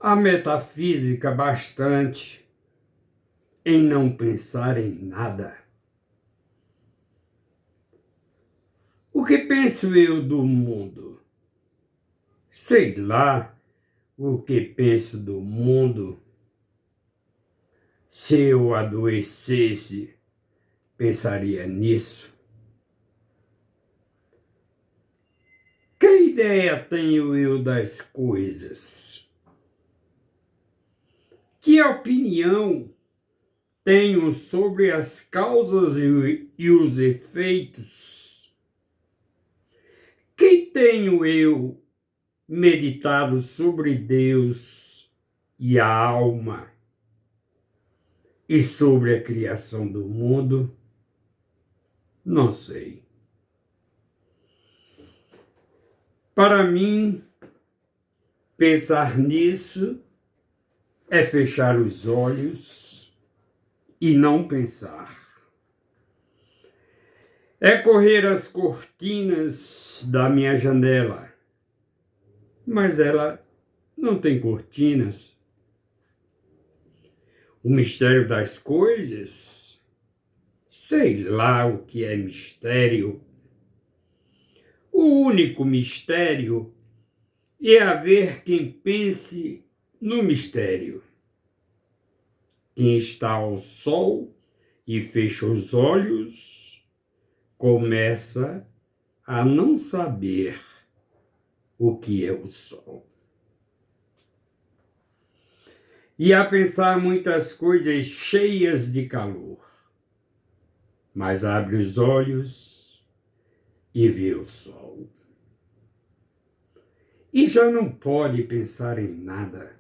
A metafísica bastante em não pensar em nada. O que penso eu do mundo? Sei lá o que penso do mundo. Se eu adoecesse, pensaria nisso. Que ideia tenho eu das coisas? Que opinião tenho sobre as causas e os efeitos? Que tenho eu meditado sobre Deus e a alma e sobre a criação do mundo? Não sei. Para mim, pensar nisso é fechar os olhos e não pensar. É correr as cortinas da minha janela, mas ela não tem cortinas. O mistério das coisas, sei lá o que é mistério. O único mistério é haver quem pense no mistério. Quem está ao sol e fecha os olhos, começa a não saber o que é o sol. E a pensar muitas coisas cheias de calor, mas abre os olhos e vê o sol. E já não pode pensar em nada,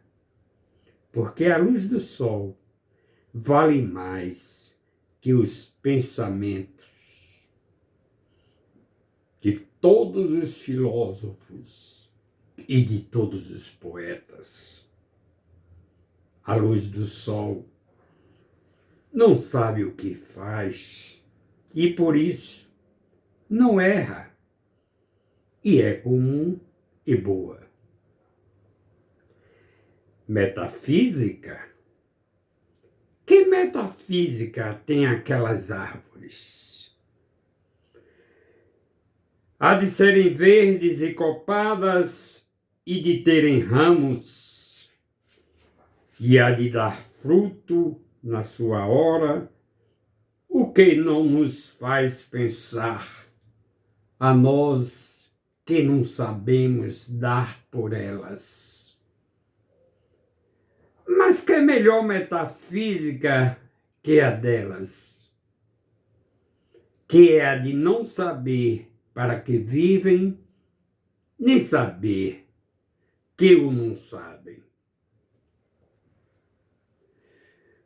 porque a luz do sol vale mais que os pensamentos de todos os filósofos e de todos os poetas. A luz do sol não sabe o que faz e por isso não erra e é comum e boa. Metafísica? Que metafísica tem aquelas árvores? Há de serem verdes e copadas e de terem ramos, e há de dar fruto na sua hora, o que não nos faz pensar a nós que não sabemos dar por elas. Mas que é melhor metafísica que a delas, que é a de não saber para que vivem, nem saber que o não sabem.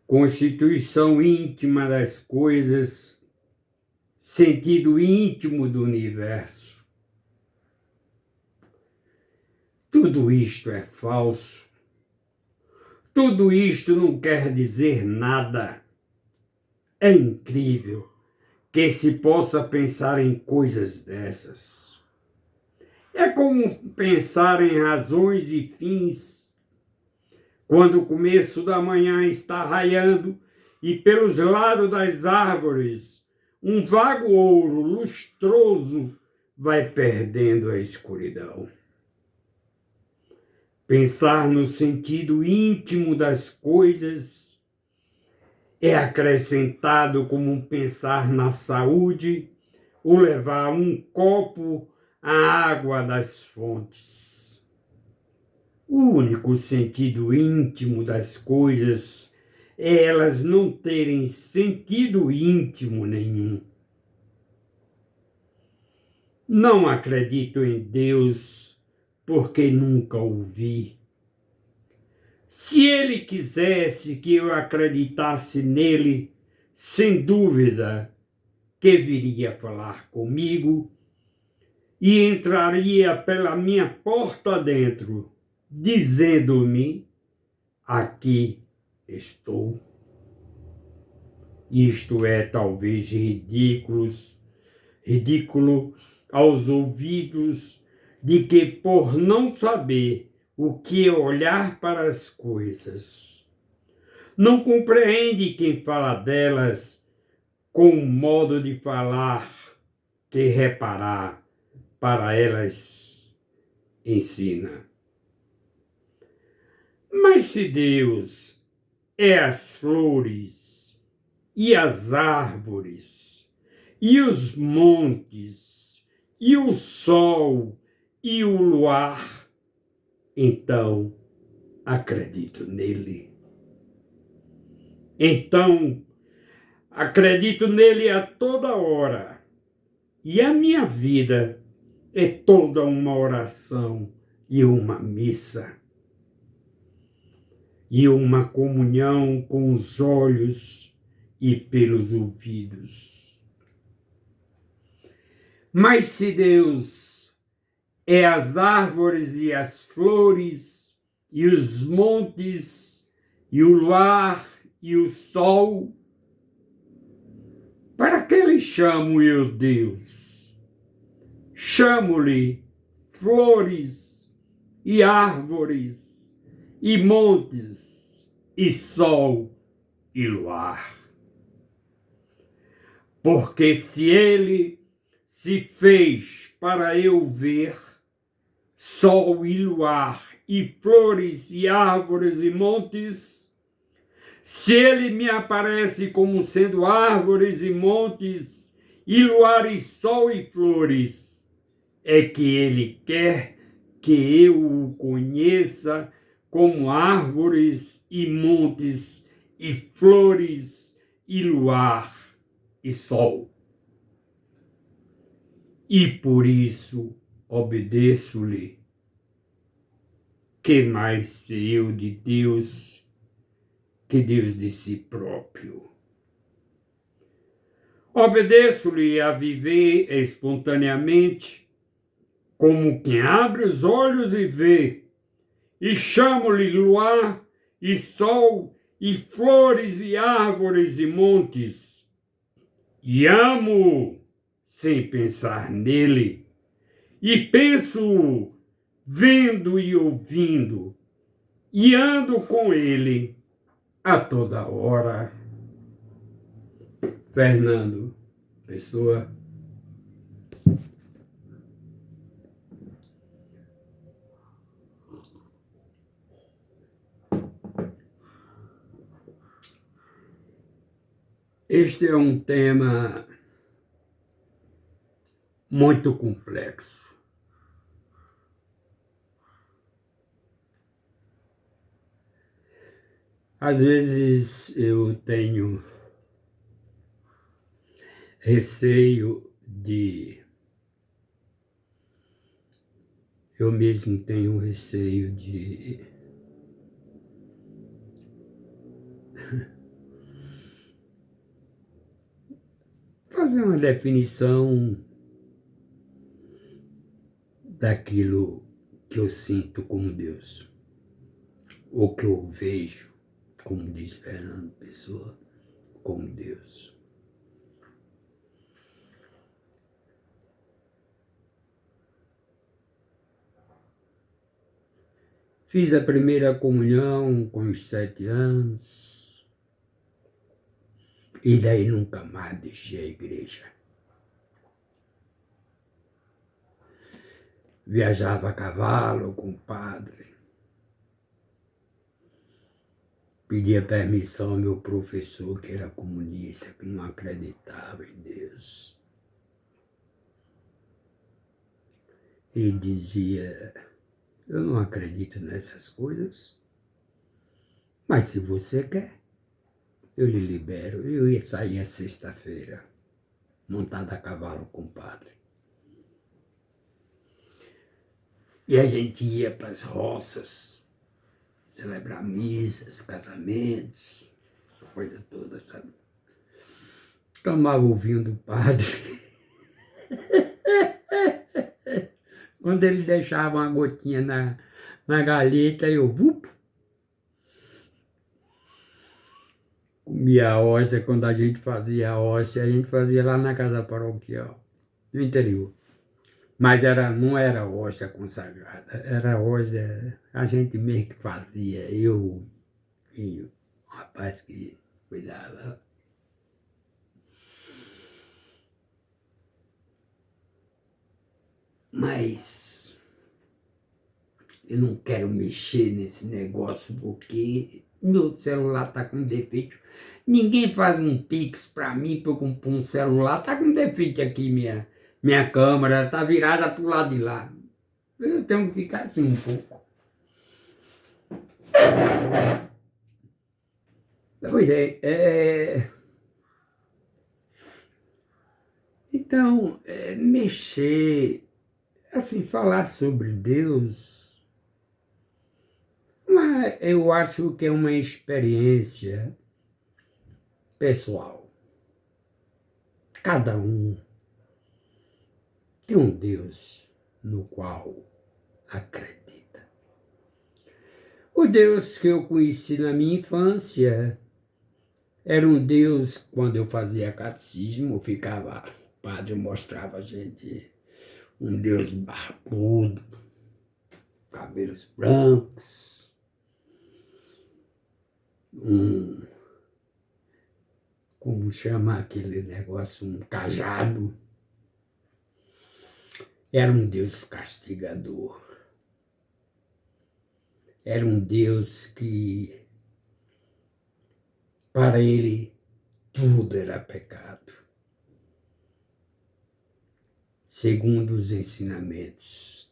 Constituição íntima das coisas, sentido íntimo do universo. Tudo isto é falso. Tudo isto não quer dizer nada. É incrível que se possa pensar em coisas dessas. É como pensar em razões e fins, quando o começo da manhã está raiando e pelos lados das árvores um vago ouro lustroso vai perdendo a escuridão. Pensar no sentido íntimo das coisas é acrescentado como pensar na saúde ou levar um copo à água das fontes. O único sentido íntimo das coisas é elas não terem sentido íntimo nenhum. Não acredito em Deus porque nunca o vi. Se ele quisesse que eu acreditasse nele, sem dúvida que viria falar comigo e entraria pela minha porta dentro, dizendo-me: aqui estou. Isto é talvez ridículo aos ouvidos de que, por não saber o que é olhar para as coisas, não compreende quem fala delas com um modo de falar que reparar para elas ensina. Mas se Deus é as flores e as árvores e os montes e o sol e o luar, então acredito nele. Então acredito nele a toda hora. E a minha vida é toda uma oração e uma missa. E uma comunhão com os olhos e pelos ouvidos. Mas se Deus é as árvores e as flores e os montes e o luar e o sol, para que lhe chamo eu Deus? Chamo-lhe flores e árvores e montes e sol e luar. Porque se ele se fez para eu ver sol e luar e flores e árvores e montes, se ele me aparece como sendo árvores e montes e luar e sol e flores, é que ele quer que eu o conheça como árvores e montes e flores e luar e sol. E por isso obedeço-lhe. Que mais sei eu de Deus que Deus de si próprio? Obedeço-lhe a viver espontaneamente, como quem abre os olhos e vê, e chamo-lhe luar e sol e flores e árvores e montes, e amo sem pensar nele, e penso vendo e ouvindo, e ando com ele a toda hora. Fernando Pessoa. Este é um tema muito complexo. Às vezes eu tenho receio de... Eu mesmo tenho receio de fazer uma definição daquilo que eu sinto como Deus, ou que eu vejo, como diz Fernando Pessoa, como Deus. Fiz a primeira comunhão com os 7 anos, e daí nunca mais deixei a igreja. Viajava a cavalo com o padre, pedia permissão ao meu professor, que era comunista, que não acreditava em Deus. Ele dizia: eu não acredito nessas coisas, mas se você quer, eu lhe libero. Eu ia sair a sexta-feira, montado a cavalo com o padre. E a gente ia para as roças, celebrar missas, casamentos, essa coisa toda, sabe? Tomava o vinho do padre. Quando ele deixava uma gotinha na galheta, eu comia a hóstia. Quando a gente fazia a hóstia, a gente fazia lá na casa paroquial, no interior. Mas não era hóstia consagrada, era hóstia, a gente mesmo que fazia, eu e o rapaz que cuidava. Mas eu não quero mexer nesse negócio porque meu celular está com defeito. Ninguém faz um Pix para mim para eu comprar um celular. Está com defeito aqui, minha câmera está virada para o lado de lá. Eu tenho que ficar assim um pouco. Pois então, mexer, assim, falar sobre Deus, mas eu acho que é uma experiência pessoal. Cada um tem um Deus no qual acredita. O Deus que eu conheci na minha infância era um Deus, quando eu fazia catecismo, o padre mostrava a gente um Deus barbudo, cabelos brancos, como chama aquele negócio, um cajado. Era um Deus castigador. Era um Deus que, para ele, tudo era pecado, segundo os ensinamentos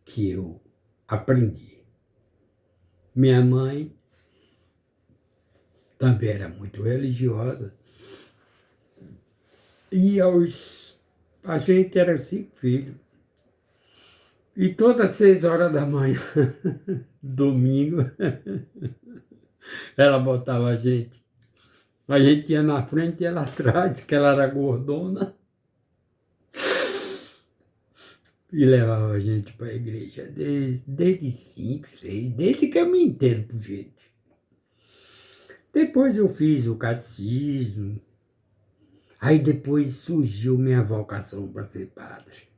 que eu aprendi. Minha mãe também era muito religiosa, e a gente era 5 filhos. E todas 6 horas da manhã, domingo, ela botava a gente. A gente ia na frente e ela atrás, que ela era gordona, e levava a gente para a igreja desde 5, 6, desde que eu me entendo por gente. Depois eu fiz o catecismo, aí depois surgiu minha vocação para ser padre.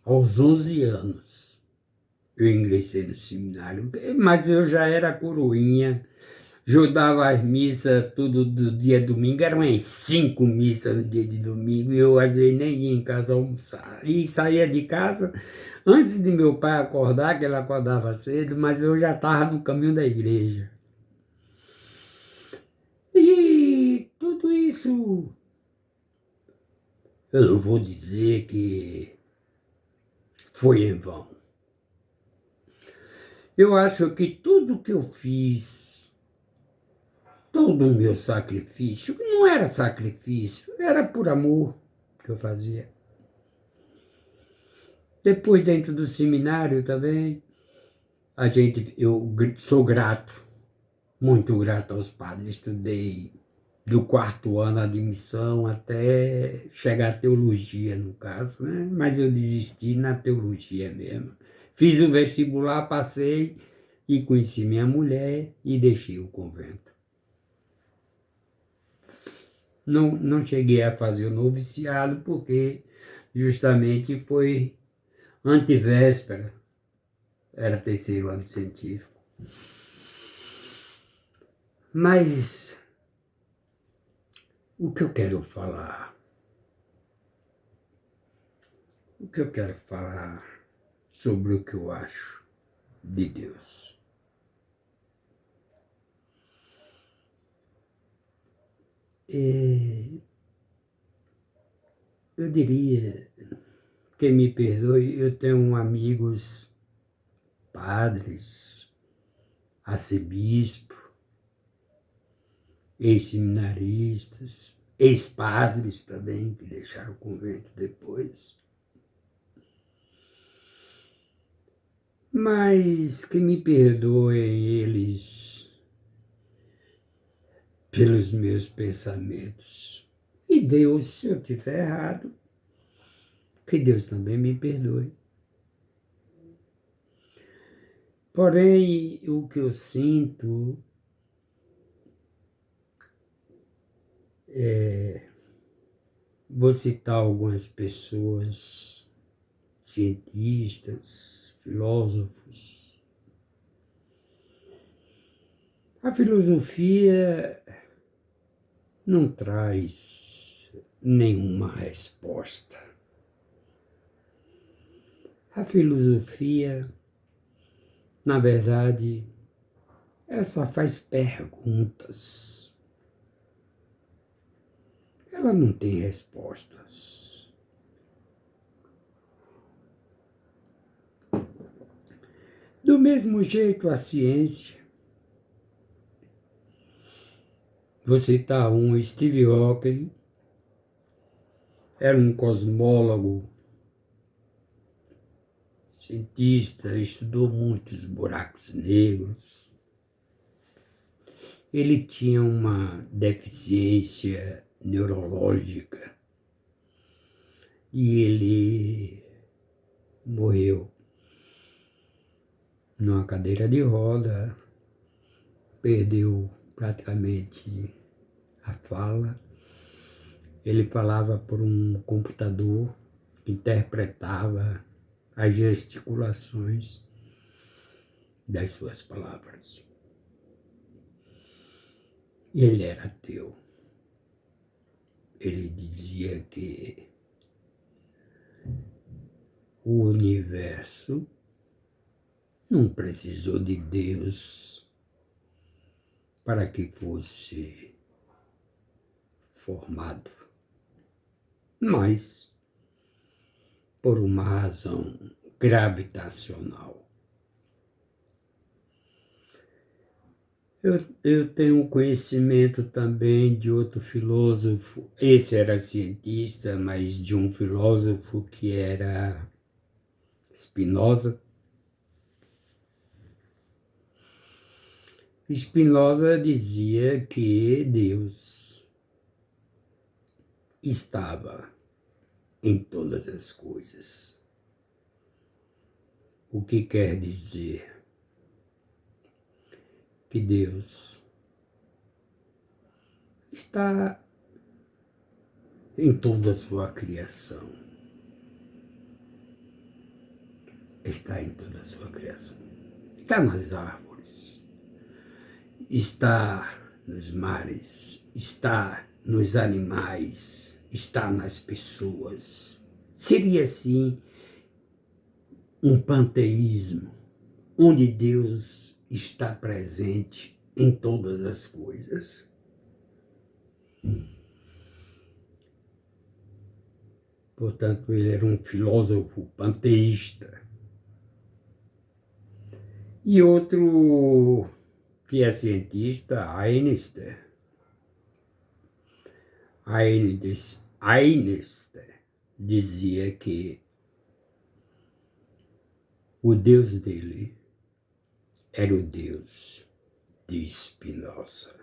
Aos 11 anos, eu ingressei no seminário, mas eu já era coroinha, ajudava as missas tudo do dia domingo, eram umas 5 missas no dia de domingo, e eu às vezes nem ia em casa almoçar. E saía de casa antes de meu pai acordar, que ele acordava cedo, mas eu já estava no caminho da igreja. E tudo isso, eu não vou dizer que foi em vão. Eu acho que tudo que eu fiz, todo o meu sacrifício, não era sacrifício, era por amor que eu fazia. Depois, dentro do seminário também, eu sou grato, muito grato aos padres. Estudei do quarto ano a admissão até chegar à teologia, no caso, né? Mas eu desisti na teologia mesmo. Fiz o vestibular, passei e conheci minha mulher e deixei o convento. Não cheguei a fazer o noviciado porque justamente foi antivéspera, era terceiro ano científico. Mas o que eu quero falar? O que eu quero falar sobre o que eu acho de Deus? Eu diria, que me perdoe, eu tenho amigos padres, arcebispo, ex-seminaristas, ex-padres também, que deixaram o convento depois. Mas que me perdoem eles pelos meus pensamentos. E Deus, se eu estiver errado, que Deus também me perdoe. Porém, o que eu sinto vou citar algumas pessoas, cientistas, filósofos. A filosofia não traz nenhuma resposta. A filosofia, na verdade, ela só faz perguntas. Ela não tem respostas. Do mesmo jeito, a ciência. Vou citar Steve Hawking, era um cosmólogo, cientista, estudou muitos buracos negros. Ele tinha uma deficiência neurológica e ele morreu numa cadeira de roda, perdeu praticamente a fala. Ele falava por um computador, interpretava as gesticulações das suas palavras. E ele era ateu. Ele dizia que o universo não precisou de Deus para que fosse formado, mas por uma razão gravitacional. Eu tenho conhecimento também de outro filósofo, esse era cientista, mas de um filósofo que era Spinoza. Spinoza dizia que Deus estava em todas as coisas. O que quer dizer que Deus está em toda a sua criação. Está em toda a sua criação. Está nas árvores, está nos mares, está nos animais, está nas pessoas. Seria assim um panteísmo, onde Deus está presente em todas as coisas. Portanto, ele era um filósofo panteísta. E outro que é cientista, Einstein. Einstein dizia que o Deus dele era o Deus de Spinoza.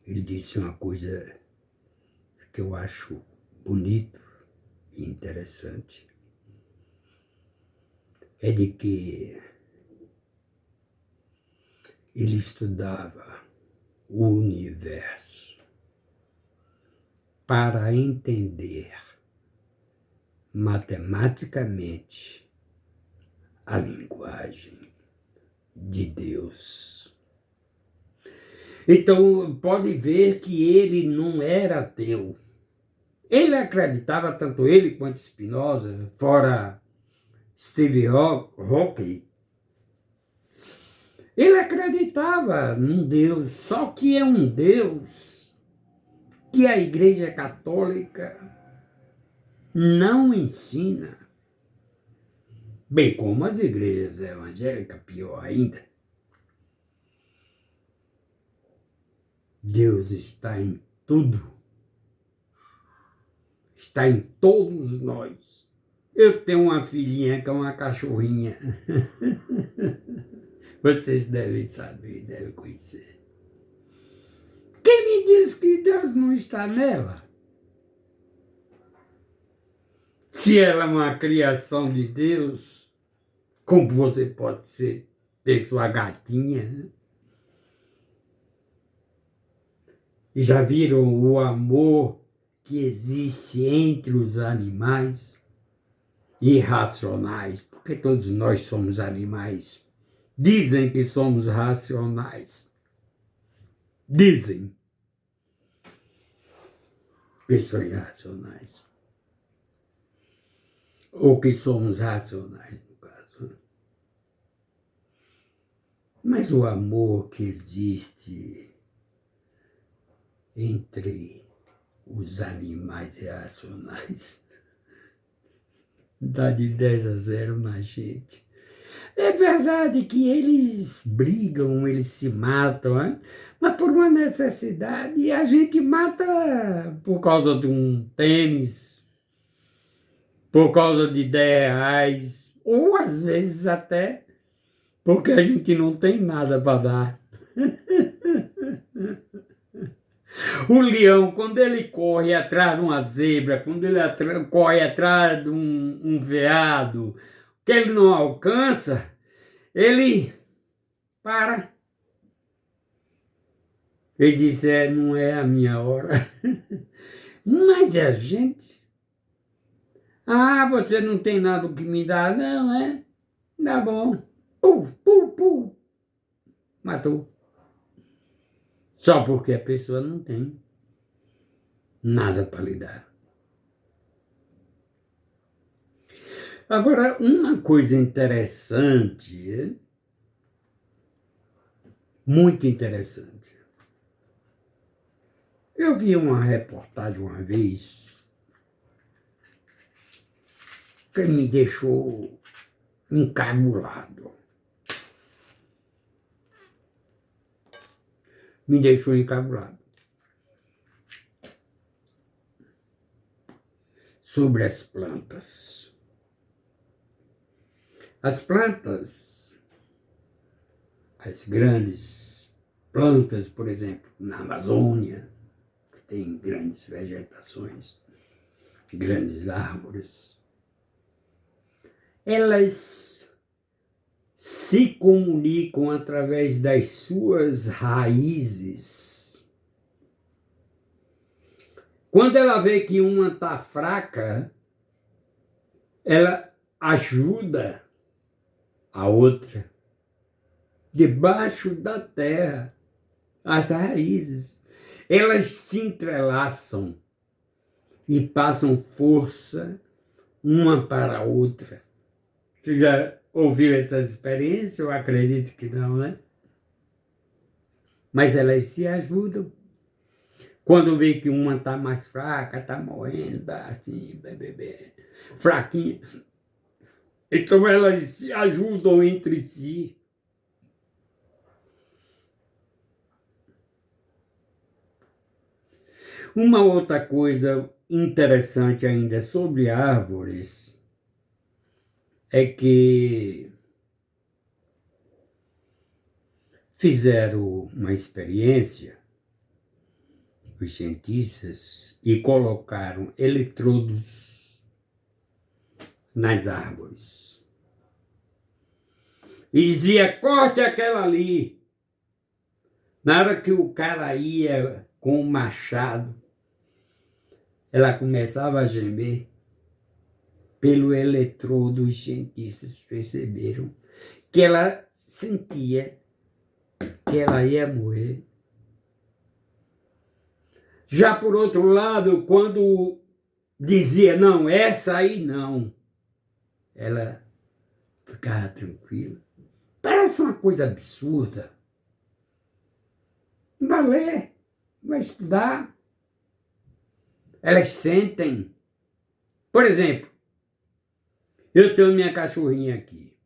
Ele disse uma coisa que eu acho bonito e interessante. É de que ele estudava o universo para entender matematicamente a linguagem de Deus. Então, pode ver que ele não era ateu. Ele acreditava, tanto ele quanto Spinoza, fora Steve Hawking, ele acreditava num Deus, só que é um Deus que a Igreja Católica não ensina, bem como as igrejas evangélicas, pior ainda. Deus está em tudo, está em todos nós. Eu tenho uma filhinha que é uma cachorrinha. Vocês devem saber, devem conhecer. Quem me diz que Deus não está nela? Se ela é uma criação de Deus, como você pode ter sua gatinha, né? Já viram o amor que existe entre os animais irracionais? Porque todos nós somos animais. Dizem que somos racionais. Dizem que são irracionais. Ou que somos racionais, no caso. Mas o amor que existe entre os animais irracionais dá de 10-0 na gente. É verdade que eles brigam, eles se matam, né? Mas por uma necessidade, e a gente mata por causa de um tênis, por causa de 10 reais, ou às vezes até porque a gente não tem nada para dar. O leão, quando ele corre atrás de uma zebra, quando ele corre atrás de um veado, que ele não alcança, ele para. Ele diz, não é a minha hora. Mas a gente... você não tem nada que me dar, não, é? Tá bom. Pum, pum, pum. Matou. Só porque a pessoa não tem nada para lhe dar. Agora, uma coisa interessante, muito interessante. Eu vi uma reportagem uma vez que me deixou encabulado. Me deixou encabulado. Sobre as plantas. As plantas, as grandes plantas, por exemplo, na Amazônia, que tem grandes vegetações, grandes árvores, elas se comunicam através das suas raízes. Quando ela vê que uma está fraca, ela ajuda a outra. Debaixo da terra, as raízes, elas se entrelaçam e passam força uma para a outra. Você já ouviu essas experiências? Eu acredito que não, né? Mas elas se ajudam. Quando vê que uma está mais fraca, está morrendo, está assim, fraquinha, Então elas se ajudam entre si. Uma outra coisa interessante ainda sobre árvores é que fizeram uma experiência, os cientistas, e colocaram eletrodos nas árvores. E dizia, corte aquela ali. Na hora que o cara ia com o machado, ela começava a gemer. Pelo eletrodo, os cientistas perceberam que ela sentia que ela ia morrer. Já por outro lado, quando dizia, não, essa aí não, ela ficava tranquila. Parece uma coisa absurda. Vai ler, vai estudar. Elas sentem. Por exemplo, eu tenho minha cachorrinha aqui.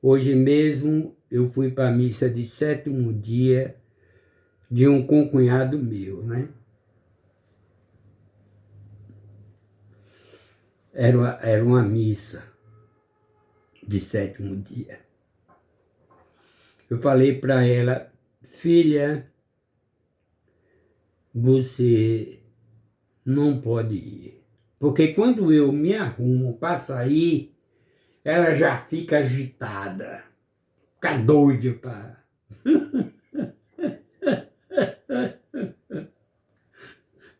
Hoje mesmo eu fui para a missa de 7º dia de um concunhado meu, né? Era uma missa de 7º dia. Eu falei para ela, filha, você não pode ir. Porque quando eu me arrumo para sair, ela já fica agitada, fica doida para...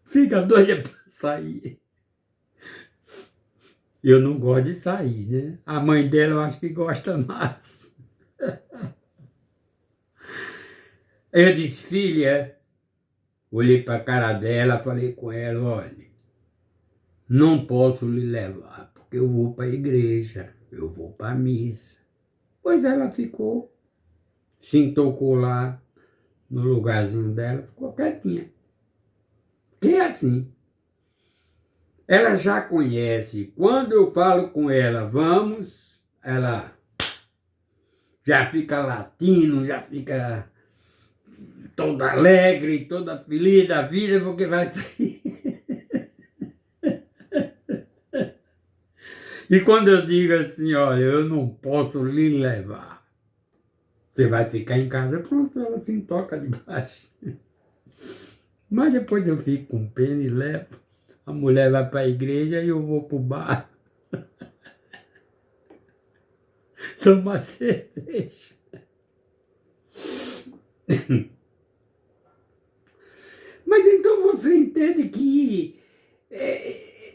Fica doida para sair. Eu não gosto de sair, né? A mãe dela eu acho que gosta mais. Eu disse, filha, olhei para a cara dela, falei com ela, olha, não posso lhe levar, porque eu vou para a igreja, eu vou para a missa. Pois ela ficou, se intocou lá no lugarzinho dela, ficou quietinha. Que é assim. Ela já conhece. Quando eu falo com ela, vamos, ela já fica latindo, já fica toda alegre, toda feliz da vida, porque vai sair. E quando eu digo assim, olha, eu não posso lhe levar, você vai ficar em casa, pronto, ela se toca de baixo. Mas depois eu fico com pena e levo. A mulher vai para a igreja e eu vou para o bar tomar cerveja. Mas então você entende que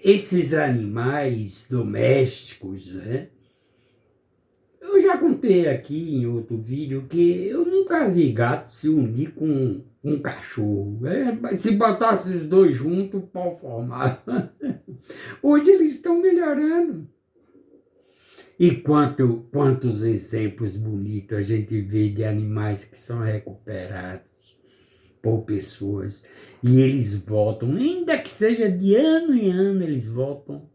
esses animais domésticos, né? Eu já contei aqui em outro vídeo que eu nunca vi gato se unir com um cachorro. Se botasse os dois juntos, o pau formava. Hoje eles estão melhorando. E quantos exemplos bonitos a gente vê de animais que são recuperados por pessoas. E eles voltam, ainda que seja de ano em ano, eles voltam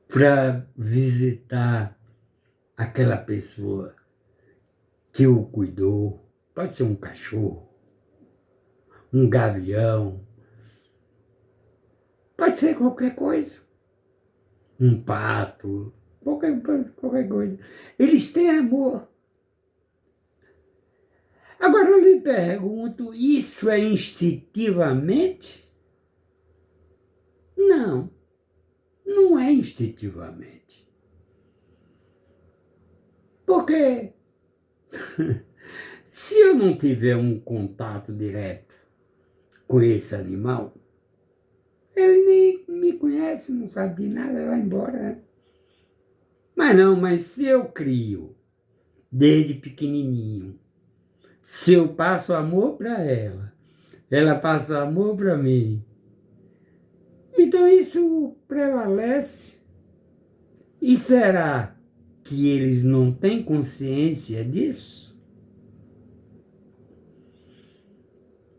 para visitar aquela pessoa que o cuidou. Pode ser um cachorro, um gavião, pode ser qualquer coisa. Um pato, qualquer coisa. Eles têm amor. Agora eu lhe pergunto, isso é instintivamente? Não, não é instintivamente. Porque se eu não tiver um contato direto com esse animal, ele nem me conhece, não sabe de nada, vai embora. Né? Mas se eu crio desde pequenininho, se eu passo amor para ela passa amor para mim, então isso prevalece. E será que eles não têm consciência disso?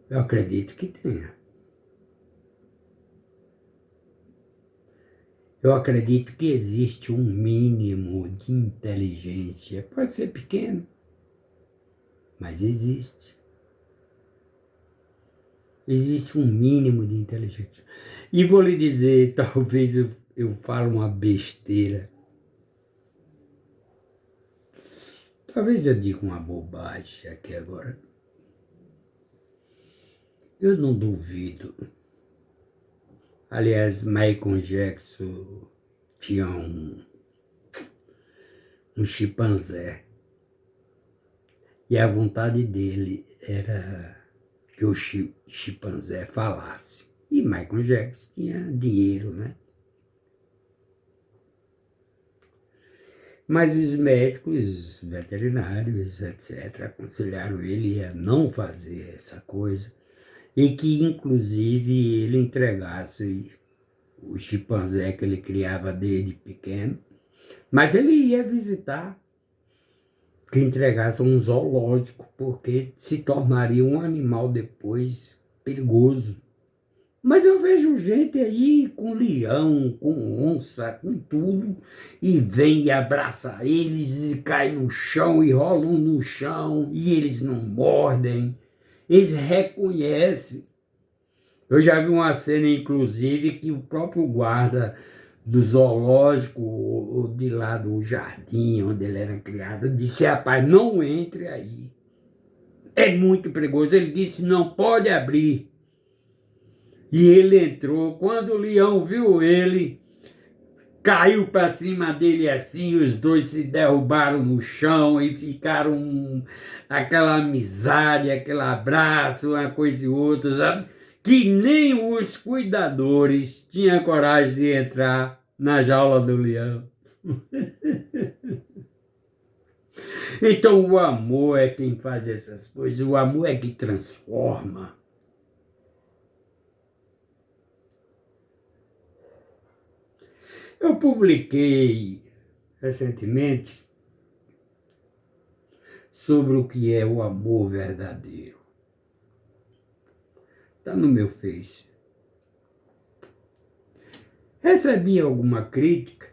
Eu acredito que tenha. Eu acredito que existe um mínimo de inteligência. Pode ser pequeno, mas existe. Existe um mínimo de inteligência. E vou lhe dizer, talvez eu fale uma besteira. Talvez eu diga uma bobagem aqui agora. Eu não duvido. Aliás, Michael Jackson tinha um chimpanzé. E a vontade dele era que o chimpanzé falasse. E Michael Jackson tinha dinheiro, né? Mas os médicos veterinários, etc., aconselharam ele a não fazer essa coisa e que, inclusive, ele entregasse o chimpanzé que ele criava desde pequeno, mas ele ia visitar, que entregasse a um zoológico, porque se tornaria um animal depois perigoso. Mas eu vejo gente aí com leão, com onça, com tudo, e vem e abraça eles e cai no chão e rolam no chão, e eles não mordem, eles reconhecem. Eu já vi uma cena, inclusive, que o próprio guarda do zoológico, ou de lá do jardim onde ele era criado, disse: rapaz, não entre aí. É muito perigoso. Ele disse: não pode abrir. E ele entrou. Quando o leão viu ele, caiu para cima dele assim, os dois se derrubaram no chão e ficaram aquela amizade, aquele abraço, uma coisa e outra, sabe? Que nem os cuidadores tinham coragem de entrar na jaula do leão. Então o amor é quem faz essas coisas, o amor é que transforma. Eu publiquei recentemente sobre o que é o amor verdadeiro. Está no meu Face. Recebi alguma crítica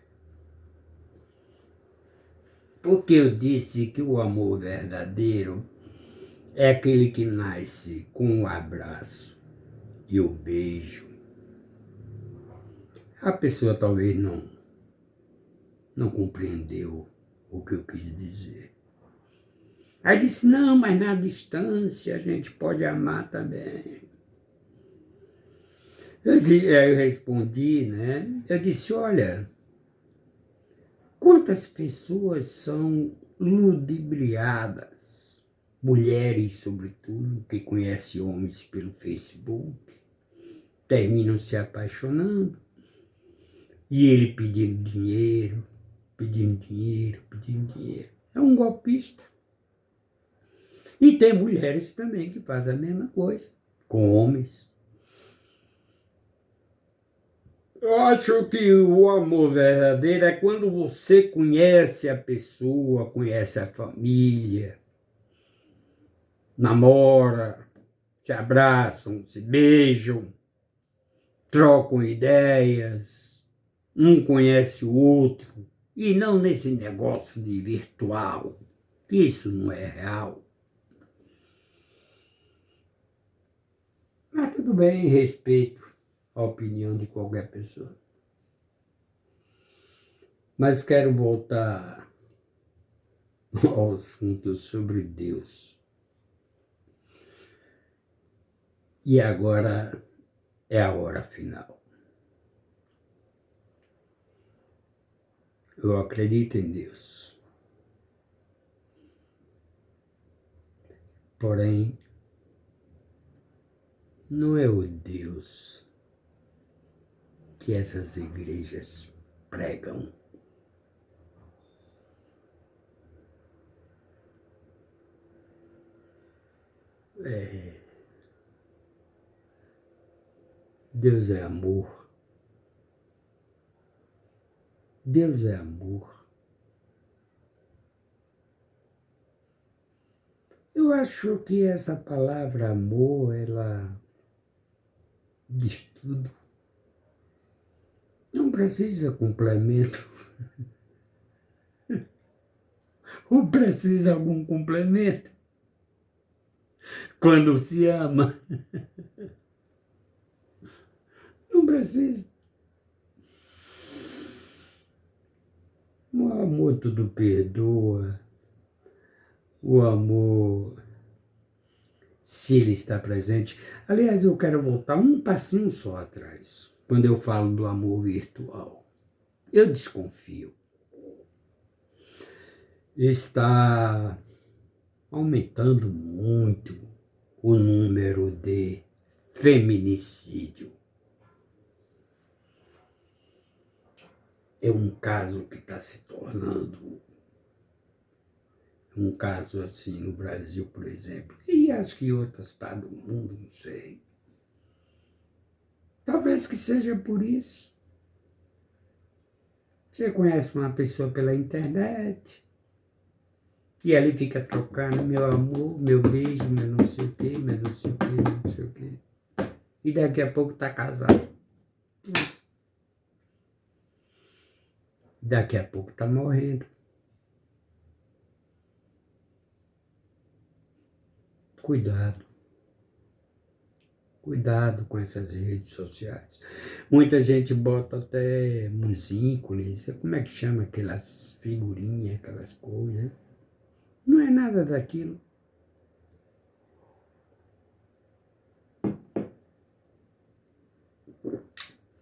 porque eu disse que o amor verdadeiro é aquele que nasce com o abraço e o beijo. A pessoa talvez não compreendeu o que eu quis dizer. Aí disse: não, mas na distância a gente pode amar também. Eu respondi, né? Eu disse: olha, quantas pessoas são ludibriadas, mulheres sobretudo, que conhecem homens pelo Facebook, terminam se apaixonando, e ele pedindo dinheiro, pedindo dinheiro, pedindo dinheiro. É um golpista. E tem mulheres também que fazem a mesma coisa, com homens. Eu acho que o amor verdadeiro é quando você conhece a pessoa, conhece a família, namora, se abraçam, se beijam, trocam ideias, um conhece o outro, e não nesse negócio de virtual. Isso não é real. Mas tudo bem, respeito a opinião de qualquer pessoa. Mas quero voltar ao assunto sobre Deus. E agora é a hora final. Eu acredito em Deus. Porém, não é o Deus que essas igrejas pregam. Deus é amor. Deus é amor. Eu acho que essa palavra amor, ela diz tudo. Não precisa complemento. Ou precisa algum complemento? Quando se ama. Não precisa. O amor tudo perdoa. O amor, se ele está presente. Aliás, eu quero voltar um passinho só atrás, quando eu falo do amor virtual. Eu desconfio. Está aumentando muito o número de feminicídio. É um caso que está se tornando um caso assim no Brasil, por exemplo, e acho que em outras partes do mundo, não sei. Talvez que seja por isso. Você conhece uma pessoa pela internet, e ele fica trocando meu amor, meu beijo, meu não sei o quê, meu não sei o quê, meu não sei o quê. E daqui a pouco está casado. Daqui a pouco está morrendo. Cuidado. Cuidado com essas redes sociais. Muita gente bota até uns ícones, como é que chama aquelas figurinhas, aquelas coisas, né? Não é nada daquilo.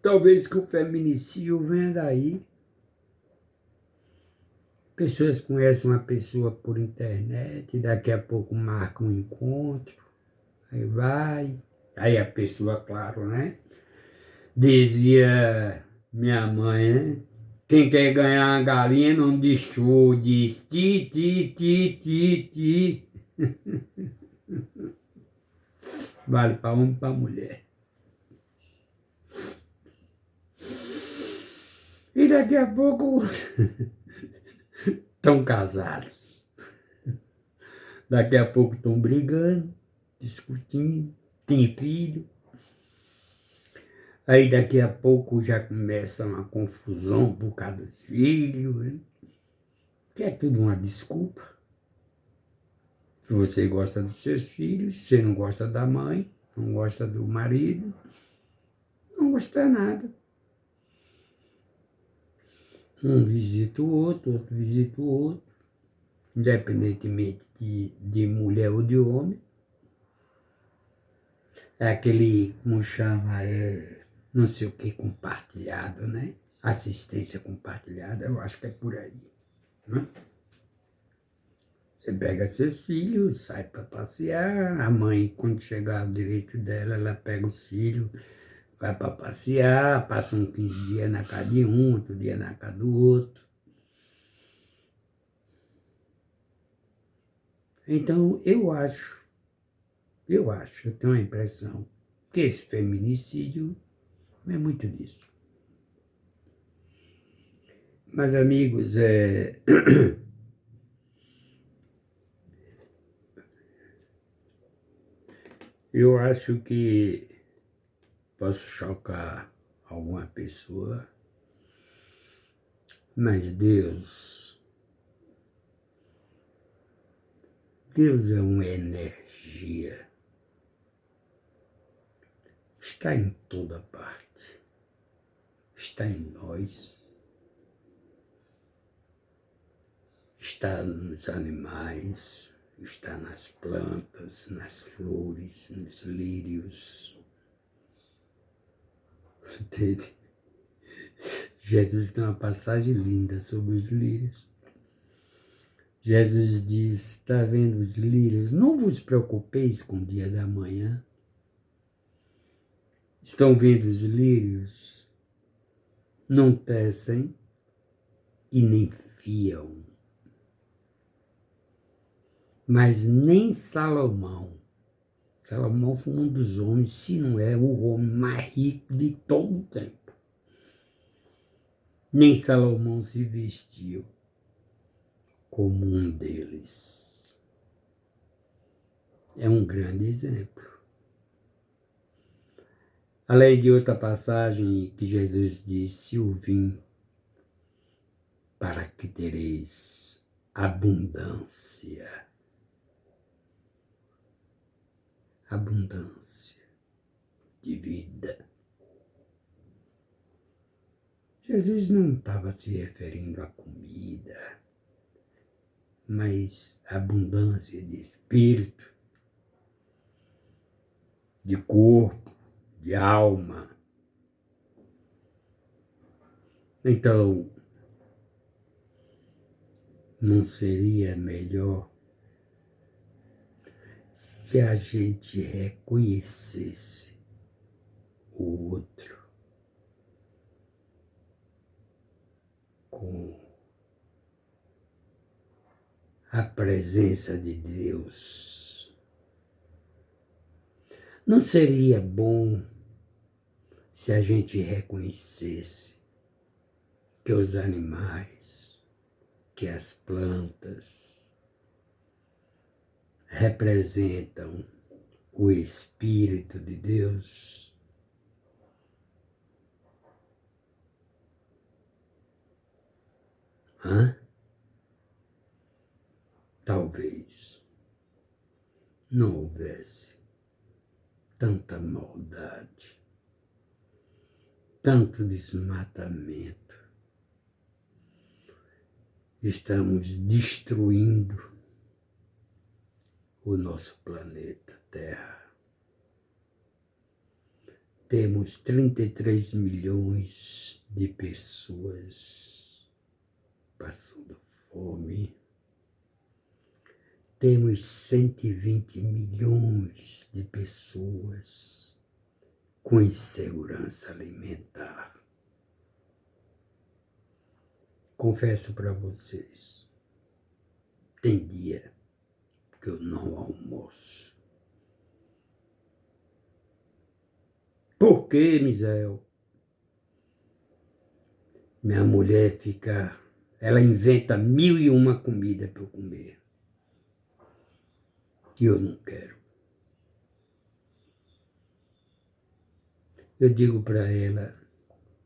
Talvez que o feminicídio venha daí. Pessoas conhecem uma pessoa por internet, daqui a pouco marcam um encontro, aí vai. Aí a pessoa, claro, né? Dizia minha mãe, né? Quem quer ganhar uma galinha não diz show, diz ti, ti, ti, ti, ti. Vale para homem e para mulher. E daqui a pouco estão casados. Daqui a pouco estão brigando, discutindo, tem filho. Aí daqui a pouco já começa uma confusão por causa dos filhos, né? Que é tudo uma desculpa. Se você gosta dos seus filhos, se você não gosta da mãe, não gosta do marido, não gosta nada. Um visita o outro visita o outro, independentemente de mulher ou de homem. É aquele, como chama, não sei o que, compartilhado, né? Assistência compartilhada, eu acho que é por aí, né? Você pega seus filhos, sai para passear, a mãe, quando chegar ao direito dela, ela pega os filhos, vai para passear, passa uns 15 dias na casa de um, outro dia na casa do outro. Então, eu tenho a impressão que esse feminicídio é muito disso. Mas, amigos, eu acho que posso chocar alguma pessoa, mas Deus é uma energia, está em toda parte, está em nós, está nos animais, está nas plantas, nas flores, nos lírios. Entende? Jesus tem uma passagem linda sobre os lírios. Jesus diz, está vendo os lírios? Não vos preocupeis com o dia da manhã. Estão vendo os lírios? Não tecem e nem fiam. Mas nem Salomão foi um dos homens, se não é o homem mais rico de todo o tempo. Nem Salomão se vestiu como um deles. É um grande exemplo. Além de outra passagem que Jesus disse: eu vim para que tereis abundância. Abundância de vida. Jesus não estava se referindo à comida, mas à abundância de espírito, de corpo, de alma. Então, não seria melhor se a gente reconhecesse o outro com a presença de Deus? Não seria bom se a gente reconhecesse que os animais, que as plantas representam o Espírito de Deus? Talvez não houvesse tanta maldade, tanto desmatamento. Estamos destruindo o nosso planeta Terra. Temos 33 milhões de pessoas passando fome. Temos 120 milhões de pessoas com insegurança alimentar. Confesso para vocês, tem dia que eu não almoço. Por quê, Misael? Minha mulher ela inventa 1001 comida para eu comer. Que eu não quero. Eu digo para ela,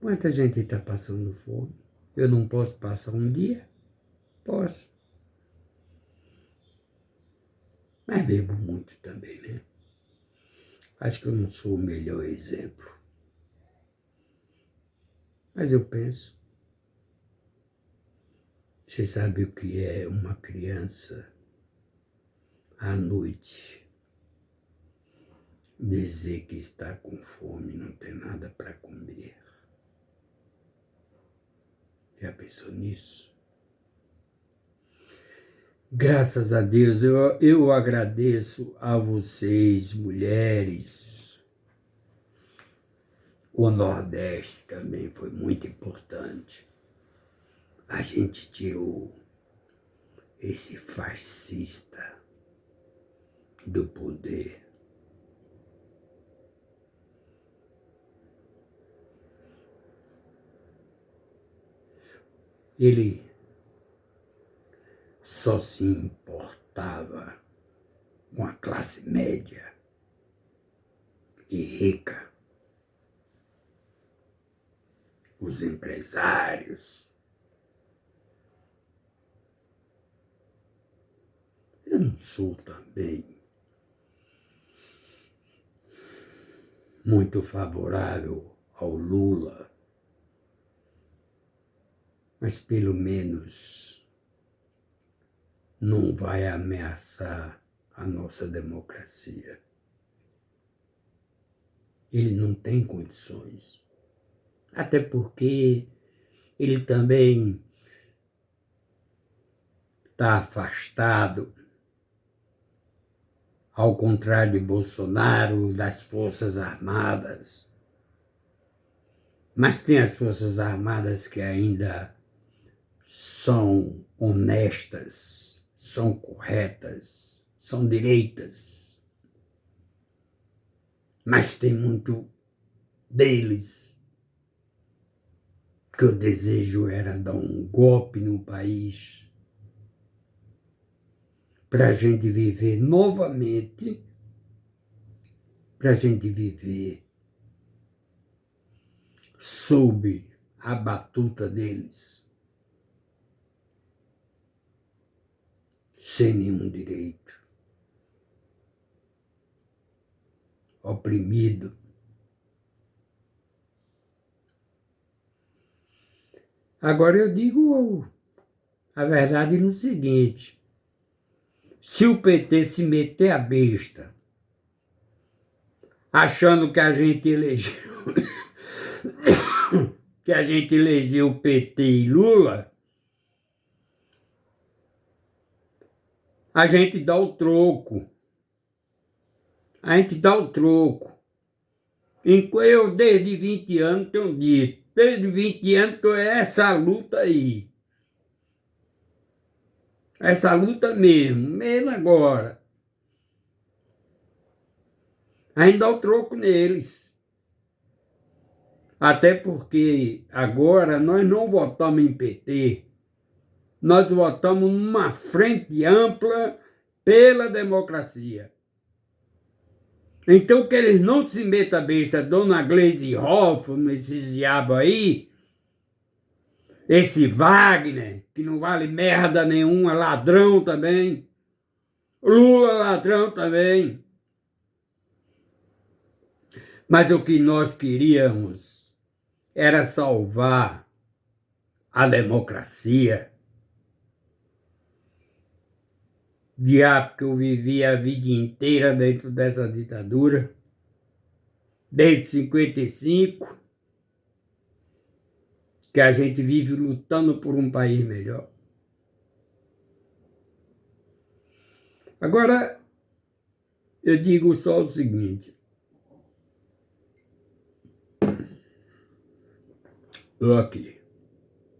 quanta gente está passando fome? Eu não posso passar um dia? Posso. Mas bebo muito também, né? Acho que eu não sou o melhor exemplo. Mas eu penso, você sabe o que é uma criança à noite dizer que está com fome e não tem nada para comer? Já pensou nisso? Graças a Deus, eu agradeço a vocês, mulheres. O Nordeste também foi muito importante. A gente tirou esse fascista do poder. Ele só se importava com a classe média e rica, os empresários. Eu não sou também muito favorável ao Lula, mas pelo menos não vai ameaçar a nossa democracia. Ele não tem condições. Até porque ele também está afastado, ao contrário de Bolsonaro, das Forças Armadas. Mas tem as Forças Armadas que ainda são honestas, são corretas, são direitas. Mas tem muito deles que o desejo era dar um golpe no país para a gente viver novamente, para a gente viver sob a batuta deles, sem nenhum direito, oprimido. Agora eu digo a verdade no seguinte: se o PT se meter a besta, achando que a gente elegeu PT e Lula, a gente dá o troco. A gente dá o troco. Eu, desde 20 anos, tenho dito, desde 20 anos que é essa luta aí. Essa luta mesmo agora. A gente dá o troco neles. Até porque agora nós não votamos em PT, nós votamos numa frente ampla pela democracia. Então que eles não se metam a besta, Dona Gleisi Hoffmann, esses diabos aí, esse Wagner, que não vale merda nenhuma, ladrão também, Lula ladrão também. Mas o que nós queríamos era salvar a democracia. Diabo que eu vivi a vida inteira dentro dessa ditadura, desde 55, que a gente vive lutando por um país melhor. Agora, eu digo só o seguinte: aqui.